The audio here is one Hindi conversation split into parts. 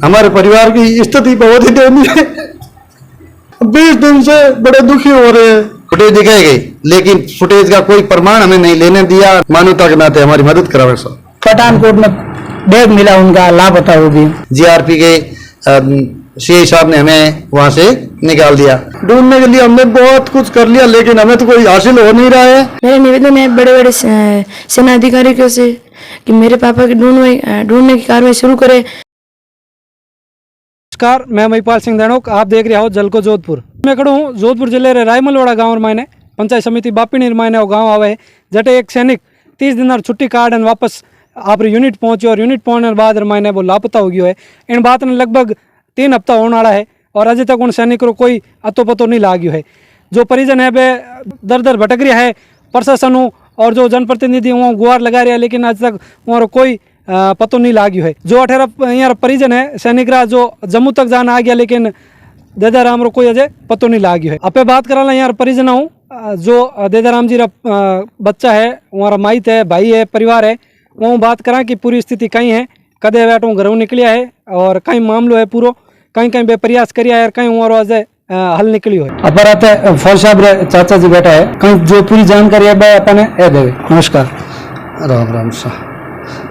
हमारे परिवार की स्थिति बहुत ही दयनीय है। 20 दिन से बड़े दुखी हो रहे हैं। फुटेज दिखाई गई, लेकिन फुटेज का कोई प्रमाण हमें नहीं लेने दिया। मानवता के नाते हमारी मदद करावे सर। पठानकोट में बैग मिला उनका, लापता हो गई। जीआरपी के सीआई साहब ने हमें वहां से निकाल दिया। ढूंढने के लिए हमने बहुत कुछ कर लिया, लेकिन हमें तो कोई हासिल हो नहीं रहा है। मेरा निवेदन है बड़े बड़े सेना अधिकारियों से कि मेरे पापा की ढूंढने की कार्रवाई शुरू करें। नमस्कार, मैं महिपाल सिंह देणोक। आप देख रहे हो जल को जोधपुर। मैं खड़ा हूँ जोधपुर जिले रे रायमलवाड़ा गाँव मायने पंचायत समिति बापीनीर मायने वो गाँव आवे जटे एक सैनिक 30 दिन छुट्टी कार्ड वापस आप यूनिट पहुंचे और यूनिट पहुंचने बाद मायने वो लापता हो गयो है। इन बात ने लगभग 3 हफ्ता होने वाला है और अजय तक उन सैनिक को कोई अतो पतो नहीं लाग्यो है। जो परिजन है वे दर दर भटक रहा है। प्रशासन और जो जनप्रतिनिधि वहाँ गुहार लगा रहा है, लेकिन आज तक वहाँ कोई पतो नहीं लाग्यो है। जो 18 यहाँ परिजन है सैनिक रा जो जम्मू तक जाना आ गया, लेकिन देदाराम रो कोई अजय पतो नहीं लाग्यो है। अपे बात करा यहाँ परिजन हूँ जो देदाराम जी रा बच्चा है, वहाँ माइत है, भाई है, परिवार है। वो बात करा कि पूरी स्थिति कहीं है, कदे बैठो घरों निकलिया है और कहीं मामलो है पूरो, कहीं कहीं बे प्रयास करिया है, कहीं वहाँ अजय हल निकलियो है। अपराते फौज साहब रे चाचा जी बैठा है, कहीं जो पूरी जानकारी है बे अपने ए देवे। नमस्कार। राम राम साहब,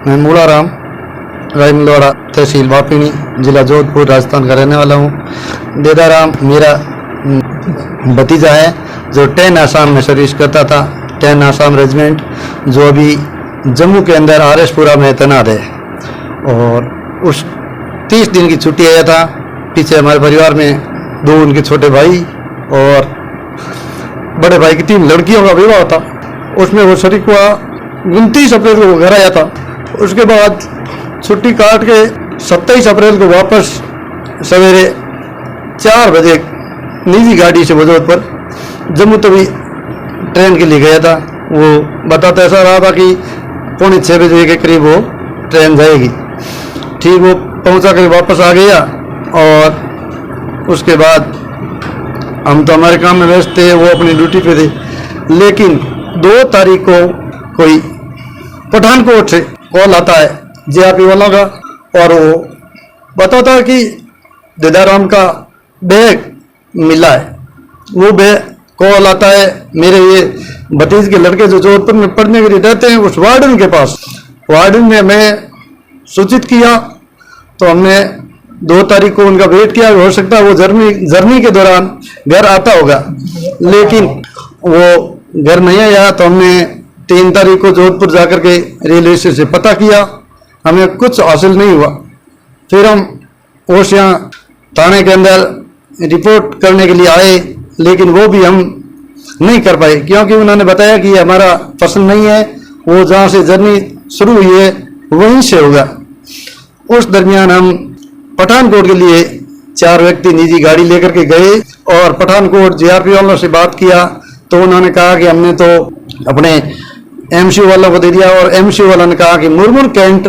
मैं मूला राम रायमलवाड़ा तहसील बापीनी जिला जोधपुर राजस्थान का रहने वाला हूँ। देदाराम मेरा भतीजा है जो 10 आसाम में सर्विस करता था, 10 आसाम रेजिमेंट, जो अभी जम्मू के अंदर आरएसपुरा में तैनात है। और उस 30 दिन की छुट्टी आया था। पीछे हमारे परिवार में 2 उनके छोटे भाई और बड़े भाई की 3 लड़कियों का विवाह था। उसमें वो शरीक हुआ 29 अप्रैल को घर आया था। उसके बाद छुट्टी काट के 27 अप्रैल को वापस सवेरे 4 बजे निजी गाड़ी से जोधपुर जम्मू तवी ट्रेन के लिए गया था। वो बताता ऐसा रहा था कि 5:45 बजे के करीब वो ट्रेन जाएगी। ठीक वो पहुंचा कर वापस आ गया और उसके बाद हम तो हमारे काम में व्यस्त थे, वो अपनी ड्यूटी पे थे। लेकिन 2 तारीख को कोई पठानकोट से कॉल आता है जीआरपी वालों का और वो बताता है कि देदाराम का बैग मिला है। वो बैग कॉल आता है मेरे ये भतीज के लड़के जो जोधपुर में पढ़ने के लिए रहते हैं उस वार्डन के पास। वार्डन ने हमें सूचित किया तो हमने 2 तारीख को उनका वेट किया। हो सकता है वो जर्नी के दौरान घर आता होगा, लेकिन वो घर नहीं आया। तो हमने 3 तारीख को जोधपुर जाकर के रेलवे स्टेशन से पता किया, हमें कुछ हासिल नहीं हुआ। फिर हम ओशिया थाने के अंदर रिपोर्ट करने के लिए आए, लेकिन वो भी हम नहीं कर पाए क्योंकि उन्होंने बताया कि हमारा पसंद नहीं है, वो जहाँ से जर्नी शुरू हुई है वहीं से होगा। उस दरमियान हम पठानकोट के लिए 4 व्यक्ति निजी गाड़ी लेकर के गए और पठानकोट जीआरपी वालों से बात किया तो उन्होंने कहा कि हमने तो अपने एमसीओ वालों को दे दिया। और एमसीओ वालों ने कहा कि मुरमुर कैंट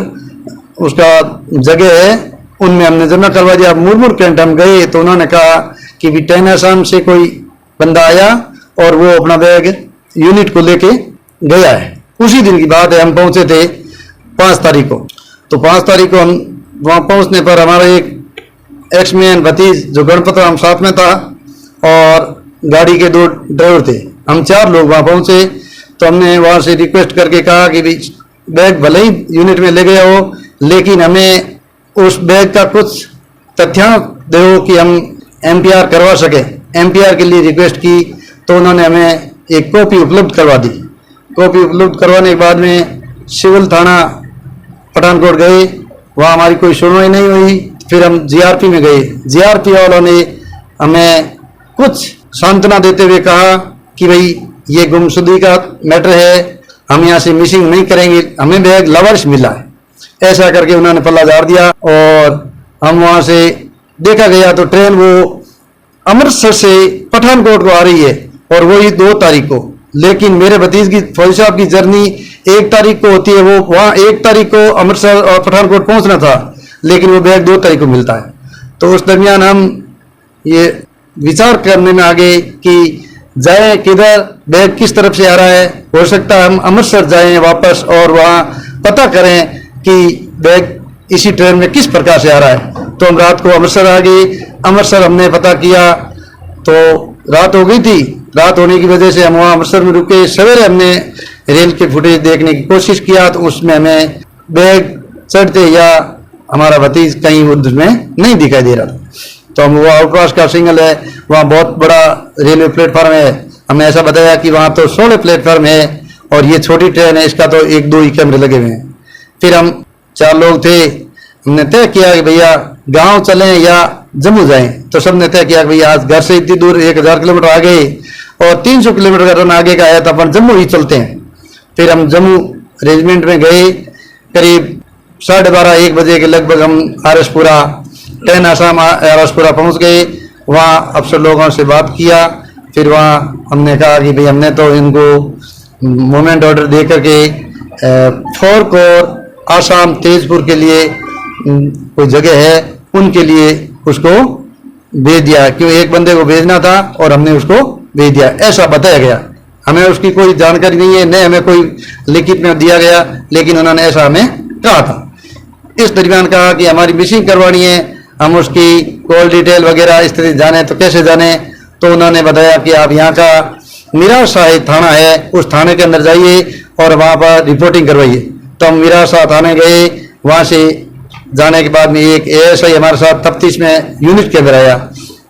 उसका जगह है, उनमें हमने जमा करवा दिया। मुरमुर कैंट हम गए तो उन्होंने कहा कि भी 10 आसाम से कोई बंदा आया और वो अपना बैग यूनिट को लेके गया है। उसी दिन की बात है, हम पहुंचे थे 5 तारीख को। तो 5 तारीख को हम वहाँ पहुंचने पर हमारा एक एक्समैन भतीज जो गणपत राम साथ में था और गाड़ी के 2 ड्राइवर थे, हम 4 लोग वहाँ पहुंचे। तो हमने वहाँ से रिक्वेस्ट करके कहा कि भी बैग भले ही यूनिट में ले गया हो, लेकिन हमें उस बैग का कुछ तथ्यांक दो कि हम एमपीआर करवा सके। एमपीआर के लिए रिक्वेस्ट की तो उन्होंने हमें एक कॉपी उपलब्ध करवा दी। कॉपी उपलब्ध करवाने के बाद में सिविल थाना पठानकोट गए, वहाँ हमारी कोई सुनवाई नहीं हुई। फिर हम जीआरपी में गए। जीआरपी वालों ने हमें कुछ सांत्वना देते हुए कहा कि भाई ये गुमशुदगी का मैटर है, हम यहाँ से मिसिंग नहीं करेंगे, हमें बैग लवर्स मिला है, ऐसा करके उन्होंने पल्ला झाड़ दिया। और हम वहाँ से देखा गया तो ट्रेन वो अमृतसर से पठानकोट को आ रही है और वही 2 तारीख को। लेकिन मेरे भतीज की फौजी साहब की जर्नी 1 तारीख को होती है, वो वहाँ 1 तारीख को अमृतसर और पठानकोट पहुँचना था, लेकिन वो बैग 2 तारीख को मिलता है। तो उस दरमियान हम ये विचार करने में आ गए कि जाए किधर, बैग किस तरफ से आ रहा है। हो सकता है हम अमृतसर जाएं वापस और वहाँ पता करें कि बैग इसी ट्रेन में किस प्रकार से आ रहा है। तो हम रात को अमृतसर आ गए। अमृतसर हमने पता किया तो रात हो गई थी। रात होने की वजह से हम वहाँ अमृतसर में रुके। सवेरे हमने रेल के फुटेज देखने की कोशिश किया तो उसमें हमें बैग चढ़ते या हमारा भतीज कहीं उसमें नहीं दिखाई दे रहा था। तो हम वो आउटपास का सिग्नल है, वहाँ बहुत बड़ा रेलवे प्लेटफार्म है। हमें ऐसा बताया कि वहाँ तो 16 प्लेटफार्म है और ये छोटी ट्रेन है, इसका तो 1-2 ही कैमरे लगे हुए हैं। फिर हम 4 लोग थे, हमने तय किया कि भैया गांव चलें या जम्मू जाएं। तो सबने तय किया कि भैया आज घर से इतनी दूर 1000 किलोमीटर आगे और 300 किलोमीटर का रन आगे का है तो अपन जम्मू ही चलते हैं। फिर हम जम्मू रेजिमेंट में गए। करीब 12:30-1 बजे के लगभग हम आरएसपुरा ट्रेन आसाम आरएसपुरा पहुंच गए। वहाँ अफसर लोगों से बात किया। फिर वहाँ हमने कहा कि भाई हमने तो इनको मूवमेंट ऑर्डर दे करके 4 कोर आसाम तेजपुर के लिए कोई जगह है उनके लिए उसको भेज दिया, क्यों एक बंदे को भेजना था और हमने उसको भेज दिया, ऐसा बताया गया। हमें उसकी कोई जानकारी नहीं है, न हमें कोई लिखित में दिया गया, लेकिन उन्होंने ऐसा हमें कहा था। इस दरमियान कहा कि हमारी मिसिंग करवानी है, हम उसकी कॉल डिटेल वगैरह स्थिति जाने तो कैसे जाने। तो उन्होंने बताया कि आप यहाँ का मीरा शाह थाना है, उस थाने के अंदर जाइए और वहाँ पर रिपोर्टिंग करवाइए। तो हम मीरा शाह थाने गए। वहाँ से जाने के बाद में एक एएसआई हमारे साथ तफ्तीश में यूनिट के अंदर आया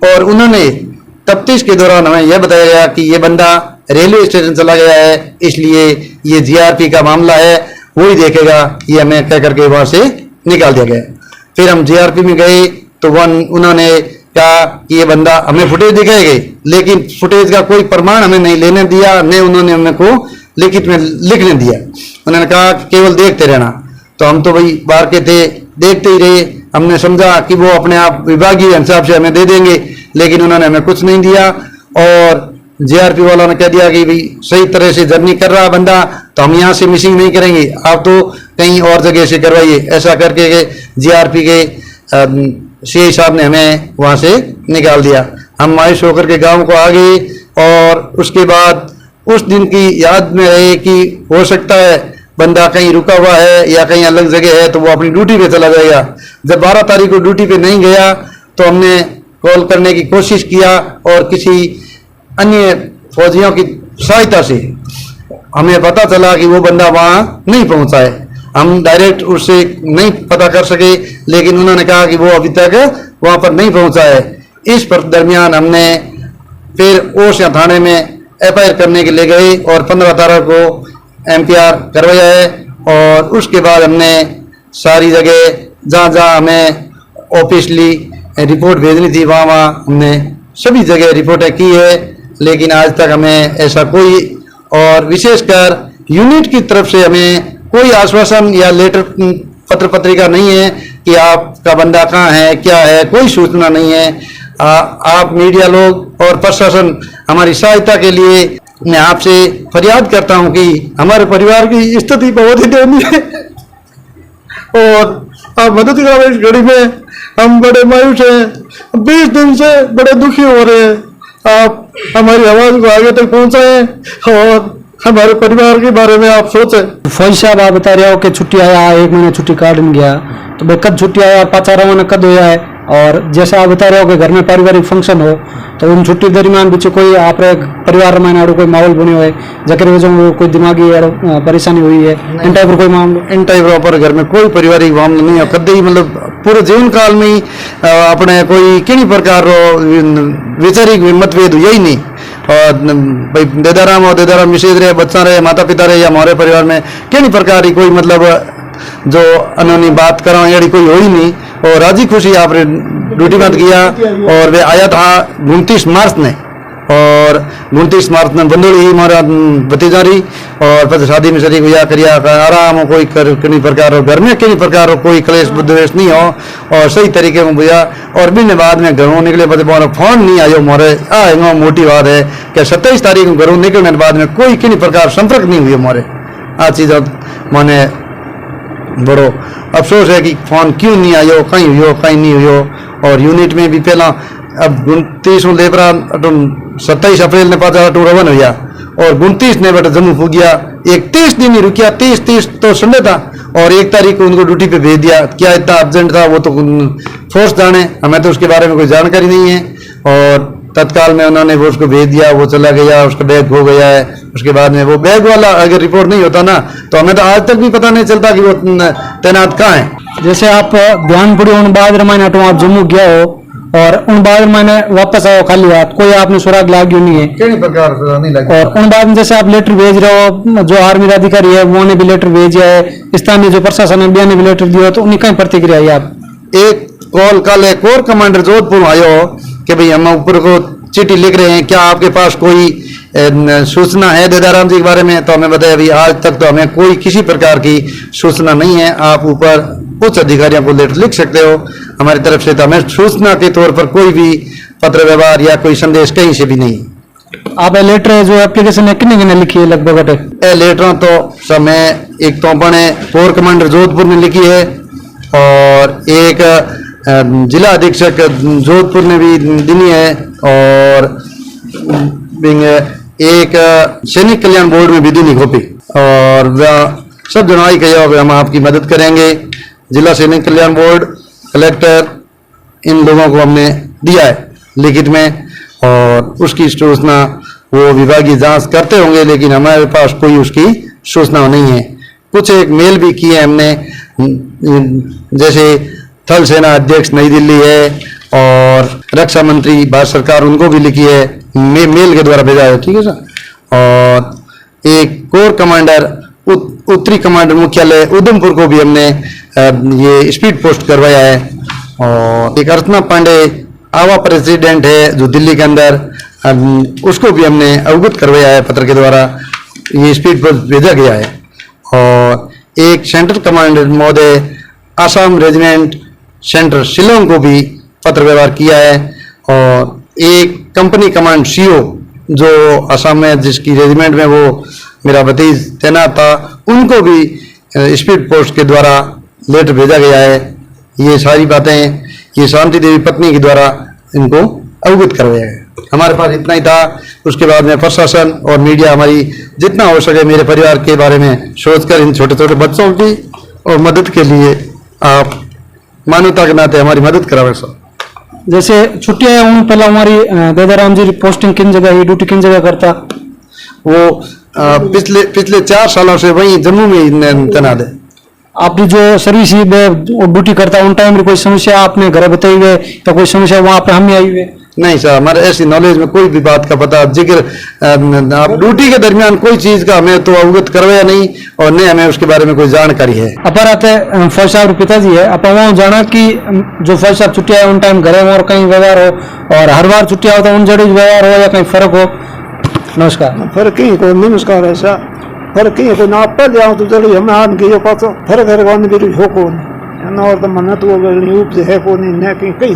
और उन्होंने तफ्तीश के दौरान हमें यह बताया गया कि ये बंदा रेलवे स्टेशन चला गया है, इसलिए ये जीआरपी का मामला है, वही देखेगा। ये हमें कह करके वहाँ से निकाल दिया गया। फिर हम जीआरपी में गए तो उन्होंने कहा कि ये बंदा, हमें फुटेज दिखाएंगे, लेकिन फुटेज का कोई प्रमाण हमें नहीं लेने दिया, न उन्होंने हमें को लिखित में लिखने दिया। उन्होंने कहा केवल देखते रहना। तो हम तो भाई बाहर के थे, देखते ही रहे। हमने समझा कि वो अपने आप विभागीय हिसाब से हमें दे देंगे, लेकिन उन्होंने हमें कुछ नहीं दिया। और जीआरपी वालों ने कह दिया कि भाई सही तरह से जर्नी कर रहा बंदा तो हम यहाँ से मिसिंग नहीं करेंगे, आप तो कहीं और जगह से करवाइए। ऐसा करके जीआरपी के सीआई साहब ने हमें वहाँ से निकाल दिया। हम मायूस होकर के गांव को आ गए और उसके बाद उस दिन की याद में रहे कि हो सकता है बंदा कहीं रुका हुआ है या कहीं अलग जगह है तो वो अपनी ड्यूटी पे चला जाएगा। जब 12 तारीख को ड्यूटी पे नहीं गया तो हमने कॉल करने की कोशिश किया और किसी अन्य फौजियों की सहायता से हमें पता चला कि वो बंदा वहाँ नहीं पहुँचा है। हम डायरेक्ट उससे नहीं पता कर सके, लेकिन उन्होंने कहा कि वो अभी तक वहाँ पर नहीं पहुँचा है। इस पर दरमियान हमने फिर ओसिया थाने में एफआईआर करने के लिए गए और 15 तारीख को एमपीआर करवाया है। और उसके बाद हमने सारी जगह जहाँ हमें ऑफिशियली रिपोर्ट भेजनी थी वहाँ हमने सभी जगह रिपोर्टें की है, लेकिन आज तक हमें ऐसा कोई और विशेषकर यूनिट की तरफ से हमें कोई आश्वासन या लेटर पत्र पत्रिका नहीं है कि आपका बंदा कहाँ है क्या है, कोई सूचना नहीं है। आप मीडिया लोग और प्रशासन हमारी सहायता के लिए मैं आपसे फरियाद करता हूं कि हमारे परिवार की स्थिति बहुत ही दयनीय है और आप मदद करो। इस घड़ी में हम बड़े मायूस हैं, 20 दिन से बड़े दुखी हो रहे हैं। आप हमारी आवाज को आगे तक पहुंचाएं और हमारे परिवार के बारे में आप सोचें। फौज साहब आप बता रहे हो कि छुट्टी आया, 1 महीना छुट्टी काट गया, तो भाई कब छुट्टी आया, पाचा रवाना कब होया है? और जैसा आप बता रहे हो कि घर में पारिवारिक फंक्शन हो तो उन छुट्टी दरमियान बीच कोई आप परिवार में कोई माहौल बने हुए जकर वजह में कोई दिमागी परेशानी हुई है, इन टाइप कोई मामला? इन टाइप पर घर में कोई पारिवारिक मामला नहीं है कदे ही, मतलब पूरे जीवन काल में ही अपने कोई किसी प्रकार वैचारिक मतभेद यही नहीं। और भाई देदाराम और देदाराम मिसेज रहे, बच्चा रहे, माता पिता रहे या हमारे परिवार में किसी प्रकार की कोई मतलब जो अनोनी बात करा यानी कोई हो ही नहीं। और राजी खुशी आपने ड्यूटी मत किया और वे आया था 29 मार्च ने, और 29 मार्च में बंदोली ही हमारा भतीजा रही और फिर शादी में शरीक हुआ करिया आराम हो, कोई किसी प्रकार हो घर में किसी प्रकार हो कोई क्लेश बुद्वेश नहीं हो और सही तरीके में बुझा। और महीने बाद में घरों निकले बदे फोन नहीं आयो मोरे आएगा। मोटी बात है कि 27 तारीख को घरों निकलने के बाद में कोई किसी प्रकार संपर्क नहीं हुई मोरे। आ चीज़ मैंने बड़ो अफसोस है कि फोन क्यों नहीं आयो, कहीं हुई कहीं नहीं हुई। और यूनिट में भी पहला अब 29 लेबरा 27 अप्रैल ने पाचा टू रवन हुआ और 29 ने बट जम्मू गया, एक 30 दिन ही रुकिया। 30 तो संडे था और 1 तारीख को उनको ड्यूटी पे भेज दिया। क्या इतना अर्जेंट था वो तो फोर्स जाने, हमें तो उसके बारे में कोई जानकारी नहीं है। और तत्काल में उन्होंने वो उसको भेज दिया, वो चला गया, उसका बैग हो गया है। उसके बाद में वो बैग वाला अगर रिपोर्ट नहीं होता ना तो हमें तो आज तक भी पता नहीं चलता कि वो तैनात कहाँ है। जैसे आप ध्यान पड़ी उन बाद मैंने हटो आप जम्मू गया हो और उन बाद मैंने वापस आओ खाली हाथ, कोई आपने सुराग लागी नहीं है किसी प्रकार से नहीं लगा। और उन बाद में जैसे आप लेटर भेज रहे हो, जो आर्मी अधिकारी है वो ने भी लेटर भेजा है, स्थानीय जो प्रशासन है ने भी लेटर दिया, तो उनकी कहीं प्रतिक्रिया है आप? एक कॉल कल एक और कमांडर जोधपुर आयो कि भाई हम ऊपर को चिट्ठी लिख रहे हैं, क्या आपके पास कोई सूचना है देदाराम जी के बारे में? तो हमें बताया अभी आज तक तो हमें कोई किसी प्रकार की सूचना नहीं है। आप ऊपर उच्च अधिकारियों को लेटर लिख सकते हो, हमारी तरफ से तो हमें सूचना के तौर पर कोई भी पत्र व्यवहार या कोई संदेश कहीं से भी नहीं। आप लेटर जो एप्लीकेशन है किन्ने लिखी है लगभग? लेटर तो सब में एक तो अपने कोर कमांडर जोधपुर ने लिखी है और एक जिला अधीक्षक जोधपुर ने भी दिनी है और एक सैनिक कल्याण बोर्ड में भी दिनी कॉपी। और सब जनवाई कहा हम आपकी मदद करेंगे। जिला सैनिक कल्याण बोर्ड, कलेक्टर, इन लोगों को हमने दिया है लिखित में और उसकी सूचना वो विभागीय जांच करते होंगे, लेकिन हमारे पास कोई उसकी सूचना नहीं है। कुछ एक मेल भी किए हमने, जैसे थल सेना अध्यक्ष नई दिल्ली है और रक्षा मंत्री भारत सरकार, उनको भी लिखी है, मेल के द्वारा भेजा है। ठीक है सर। और एक कोर कमांडर उत्तरी कमांडर मुख्यालय उधमपुर को भी हमने ये स्पीड पोस्ट करवाया है। और एक अर्चना पांडे आवा प्रेसिडेंट है जो दिल्ली के अंदर, उसको भी हमने अवगत करवाया है पत्र के द्वारा, ये स्पीड पोस्ट भेजा गया है। और एक सेंट्रल कमांडर महोदय आसाम रेजिमेंट सेंटर शिलोंग को भी पत्र व्यवहार किया है। और एक कंपनी कमांड सीओ जो असम में जिसकी रेजिमेंट में वो मेरा भतीज तैनात था, उनको भी स्पीड पोस्ट के द्वारा लेटर भेजा गया है। ये सारी बातें ये शांति देवी पत्नी के द्वारा इनको अवगत करवाया है। हमारे पास इतना ही था। उसके बाद में प्रशासन और मीडिया हमारी जितना हो सके मेरे परिवार के बारे में सोचकर इन छोटे छोटे बच्चों की और मदद के लिए आप मानवता के नाते हमारी मदद करावे सर। जैसे छुट्टियां हैं उन पहले हमारी देदाराम जी पोस्टिंग किन जगह है, ड्यूटी किन जगह करता? वो पिछले 4 सालों से वहीं जम्मू में तैनात है। आपकी जो सर्विस ड्यूटी करता उन टाइम में कोई समस्या आपने घर बताई हुए या कोई समस्या वहाँ पे हम आई हुए? नहीं सर, हमारे ऐसी नॉलेज में कोई भी बात का पता जिक्र आप ड्यूटी के दरमियान कोई चीज का हमें तो अवगत करवाया नहीं और न हमें उसके बारे में कोई जानकारी है। अपराते फौज साहब पिताजी है, आप वहाँ जाना कि जो फौज साहब छुट्टियां उन टाइम घरे और कहीं व्यवहार हो और हर बार छुट्टियां हो तो उन जड़ी व्यवहार हो या कहीं फर्क हो? नमस्कार। फर्क ही को नमस्कार है सर। फर्क ही को ना पर जाऊं तो चलो हम आन के जो पातो फर्क है कौन भी हो कौन और तो मन तो यूप से है कौन ने कहीं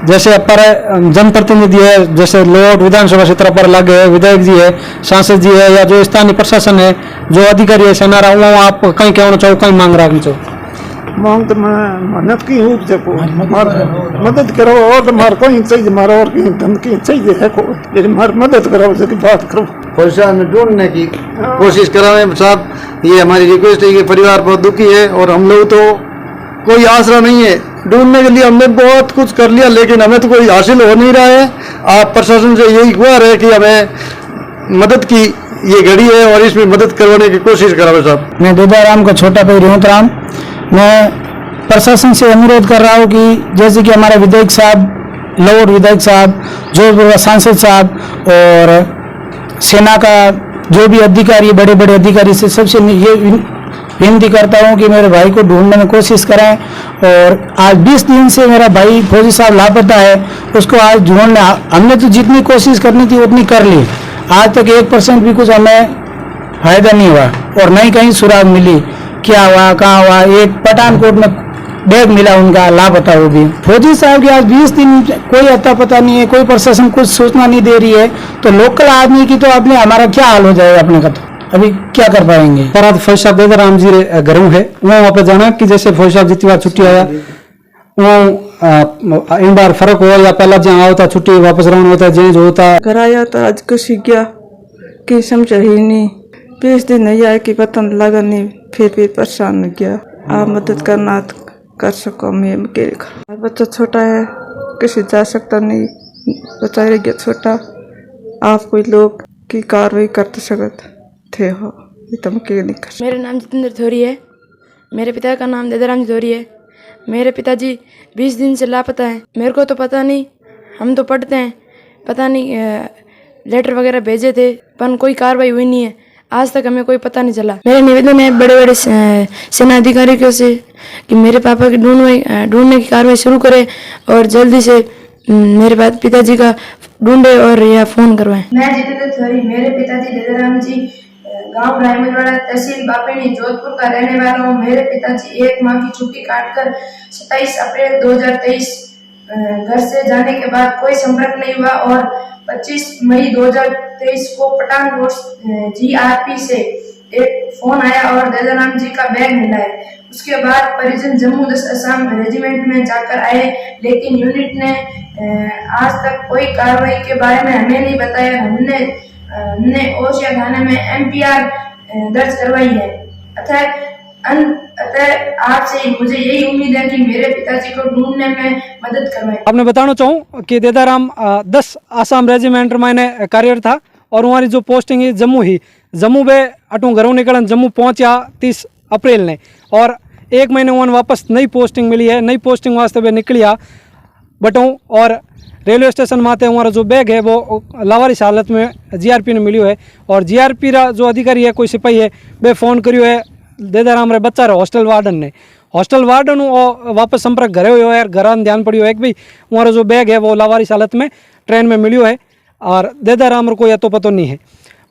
जैसे पर जनप्रतिनिधि है, जैसे लोड विधानसभा क्षेत्र पर लगे है, विधायक जी है, सांसद जी है या जो स्थानीय प्रशासन है, जो अधिकारी है सेना रहा वो आप कहीं कहना चाहो, कहीं मांग रखना चाहो? मांग तो मन्नत की यूप से को मदद करो और तुम्हारे कोई चाहिए मारो और कहीं धमकी चाहिए है को लेकिन हमारी मदद करो उसकी बात करो। फौजा में ढूंढने की कोशिश कराएं साहब, ये हमारी रिक्वेस्ट है कि परिवार बहुत दुखी है और हम लोग तो कोई आसरा नहीं है। ढूंढने के लिए हमने बहुत कुछ कर लिया लेकिन हमें तो कोई हासिल हो नहीं रहा है। आप प्रशासन से यही गुहार है कि हमें मदद की ये घड़ी है और इसमें मदद करवाने की कोशिश कराओ साहब। मैं देदाराम का छोटा भाई रेवंत राम, मैं प्रशासन से अनुरोध कर रहा हूँ कि जैसे कि हमारे विधायक साहब, लोड विधायक साहब, जो सांसद साहब और सेना का जो भी अधिकारी, बड़े बड़े अधिकारी से सबसे ये विनती करता हूँ कि मेरे भाई को ढूंढने में कोशिश करें। और आज 20 दिन से मेरा भाई फौजी साहब लापता है, उसको आज ढूंढने हमने तो जितनी कोशिश करनी थी उतनी कर ली, आज तक 1% भी कुछ हमें फायदा नहीं हुआ और नहीं कहीं सुराग मिली। क्या हुआ, कहाँ हुआ? एक पठानकोट में बैग मिला उनका, लापता वो भी। फौजी साहब की आज 20 दिन कोई अता पता नहीं है, कोई प्रशासन कुछ सूचना नहीं दे रही है, तो लोकल आदमी की तो अपने हमारा क्या हाल हो जाएगा अपने का, तो अभी क्या कर पाएंगे? पर आज फौज साहब देदाराम जी घरों है वहाँ पे जाना कि जैसे फौज साहब जितनी बार छुट्टी आया वो इन बार फर्क हो या पहला जहाँ होता छुट्टी वापस रवाना होता है चेंज होता कराया था आज कशी गया कि समझ ही नहीं, 20 दिन नहीं आया कि पता लगा नहीं, फिर परेशान गया। आप मदद करना कर सको। मैं अकेले घर, बच्चा छोटा है, किसी जा सकता नहीं, बच्चा रह गया छोटा। आप कोई लोग की कार्रवाई करते सकते थे हो, ये तो मैं अकेले नहीं कर सकता। मेरा नाम जितेंद्र थोरी है। मेरे पिता का नाम देदाराम थोरी है। मेरे पिताजी 20 दिन से लापता हैं। मेरे को तो पता नहीं, हम तो पढ़ते हैं, पता नहीं लेटर वगैरह भेजे थे पर कोई कार्रवाई हुई नहीं है। आज तक हमें कोई पता नहीं चला। मेरा निवेदन है बड़े बड़े सेना अधिकारियों से कि मेरे पापा की ढूंढने की कार्रवाई शुरू करें और जल्दी से मेरे पिताजी का ढूंढे और या फोन करवाएं। मैं जितेंद्र थोरी, मेरे पिताजी देदाराम जी गांव रायमलवाड़ा तहसील बापिनी जोधपुर का रहने वाला हूँ। मेरे पिताजी 1 माह की छुट्टी काटकर 27 अप्रैल 2023 घर से जाने के बाद कोई संपर्क नहीं हुआ और 25 मई 2023 को पठानकोट जीआरपी से एक फोन आया और देदाराम जी का बैग मिला है। उसके बाद परिजन जम्मू 10 असम रेजिमेंट में जाकर आए, लेकिन यूनिट ने आज तक कोई कार्रवाई के बारे में हमें नहीं बताया। हमने ओशिया थाने में एमपीआर दर्ज करवाई है। अतः आपसे मुझे यही उम्मीद है कि मेरे पिताजी को ढूंढने में मदद करवाएं। आपने बताना चाहूँ कि देदाराम 10 आसाम रेजिमेंट मैंने कार्यरत था और हमारी जो पोस्टिंग है जम्मू ही, जम्मू में अटू घरों निकलन जम्मू पहुंचा 30 अप्रैल ने और 1 महीने वन वापस नई पोस्टिंग मिली है। नई पोस्टिंग वास्ते वे निकलिया बटूँ और रेलवे स्टेशन माते हमारा जो बैग है वो लावारिस हालत में जीआरपी ने मिलियो है और जीआरपी रा जो अधिकारी है कोई सिपाही है वे फोन करियो है देदाराम रे बच्चा रे हॉस्टल वार्डन ने। हॉस्टल वार्डन वापस संपर्क करे हुए है, घर ध्यान पड़ियो है कि भाई हमारा जो बैग है वो लावारिस हालत में ट्रेन में मिलियो है और देदाराम रो कोई अतो पतो नहीं है।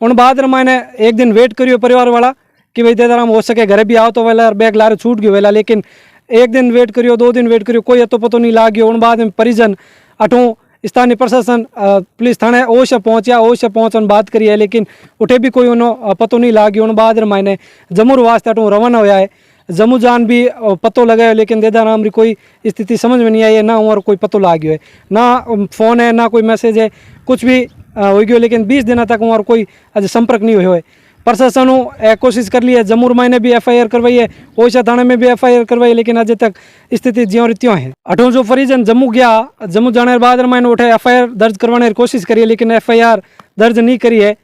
उन बाद मैंने एक दिन वेट करियो परिवार वाला कि भाई देदाराम हो सके घरे भी आओ तो वेला बैग लारे छूट गयो वेला, लेकिन 1 दिन वेट करियो 2 दिन वेट करियो कोई अतो पतो नहीं लाग्यो। उन बाद में परिजन अठों स्थानीय प्रशासन पुलिस थाने ओश पहुंचन बात करी है, लेकिन उठे भी कोई उन्होंने पतो नहीं लाग्यो। उन बाद मैंने जम्मू वास्ते अठों रवाना होया है। जम्मू जान भी पतो लगाया, लेकिन देदाराम री कोई स्थिति समझ में नहीं आई है, ना और कोई पतो लाग्यो है, ना फोन है ना कोई मैसेज है, कुछ भी हो गयो, लेकिन 20 दिन तक और कोई आज संपर्क नहीं हुए है। प्रशासन कोशिश कर ली है, जम्मू मैंने भी एफआईआर करवाई है, ओशा थाने में भी एफआईआर करवाई, लेकिन अजय तक स्थिति ज्यों रीत्यों है। अठों जो परिजन जम्मू गया, जम्मू जाने के बाद मैंने उठे एफआईआर दर्ज करवाने की कोशिश करी है, लेकिन एफआईआर दर्ज नहीं करी है।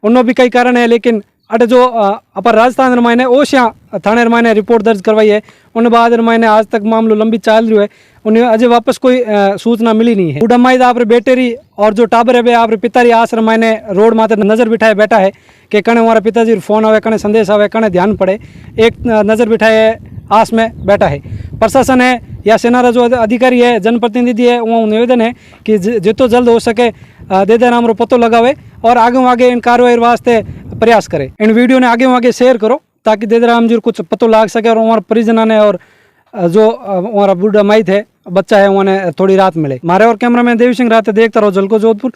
उनमें भी कई कारण है, लेकिन अटे जो अपर राजस्थान मैंने ओशिया थाने मैंने रिपोर्ट दर्ज करवाई है। उन बाद मैंने आज तक मामलो लंबी चाल रही है, उन्हें अजय वापस कोई सूचना मिली नहीं है। बूढ़ा माइद आप बेटे री और जो टाबर है आप पिता री आश्रम मैंने रोड माते नज़र बिठाए बैठा है कि कने हमारा पिताजी फोन आवे, कने संदेश आवे, कने ध्यान पड़े, एक नज़र बिठाए आस में बैठा है। प्रशासन है या सेना रा जो अधिकारी है, जनप्रतिनिधि है, वहाँ निवेदन है कि जितो जल्द हो सके देदाराम रो पतो लगावे और आगे इन कार्रवाई वास्ते प्रयास करे। इन वीडियो ने आगे शेयर करो ताकि देदाराम जी कुछ पतो लाग सके और हमारे परिजन ने और जो हमारा बूढ़ा माइद है बच्चा है उन्हें थोड़ी राहत मिले। मारे और कैमरामैन देवी सिंह रात देखता रहो जलको जोधपुर।